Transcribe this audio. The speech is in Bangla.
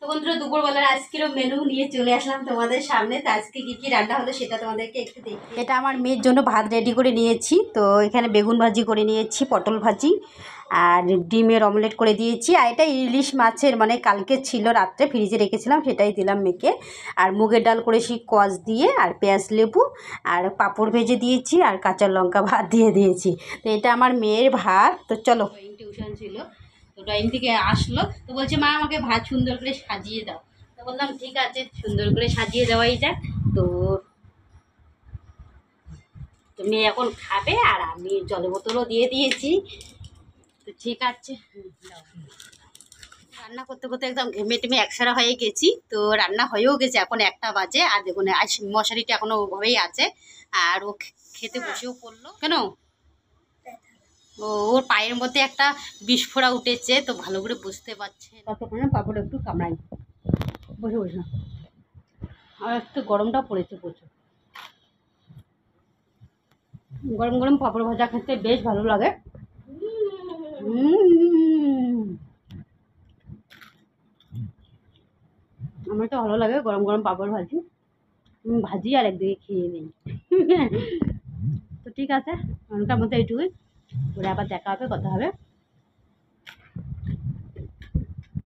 তো বন্ধুরা দুপুরবেলার আজকেরও মেনু নিয়ে চলে আসলাম তোমাদের সামনে। তো আজকে কী কী রান্না হলো সেটা তোমাদেরকে একটু দেখি। এটা আমার মেয়ের জন্য ভাত রেডি করে নিয়েছি। তো এখানে বেগুন ভাজি করে নিয়েছি, পটল ভাজি আর ডিমের অমলেট করে দিয়েছি। আর এটা ইলিশ মাছের মানে কালকে ছিল, রাত্রে ফ্রিজে রেখেছিলাম, সেটাই দিলাম মেয়েকে। আর মুগের ডাল করেছি কষ দিয়ে আর পেঁয়াজ লেবু আর পাঁপড় ভেজে দিয়েছি আর কাঁচা লঙ্কা ভাত দিয়ে দিয়েছি। তো এটা আমার মেয়ের ভাত। তো চলো, টিউশন ছিল তো ড্রয়িং থেকে আসলো, তো বলছে মা আমাকে ভাত সুন্দর করে সাজিয়ে দাও। তো বললাম ঠিক আছে, সুন্দর করে সাজিয়ে দেওয়াই যাক। তো মেয়ে এখন খাবে আর আমি জল বোতলও দিয়ে দিয়েছি। তো ঠিক আছে, রান্না করতে করতে একদম ঘেমে টেমে একসারা হয়ে গেছি। তো রান্না হয়েও গেছে, এখন 1টা বাজে। আর দেখুন আজ মশারিটা এখনো ওভাবেই আছে। আর ও খেতে বসেও পড়লো কেন, ওর পায়ের মধ্যে একটা বিস্ফোরা উঠেছে, তো ভালো করে বুঝতে পারছে। ততক্ষণে পাপড় একটু কামড়াই, বসে বসে। আর একটু গরমটা পড়েছে প্রচুর। গরম গরম পাপড় ভাজা খেতে বেশ ভালো লাগে। আমার তো ভালো লাগে গরম গরম পাপড় ভাজি ভাজি আর একদিকে খেয়ে নিই। তো ঠিক আছে, এখনকার মতো এইটুকুই, পরে আবার দেখা হবে, কথা হবে।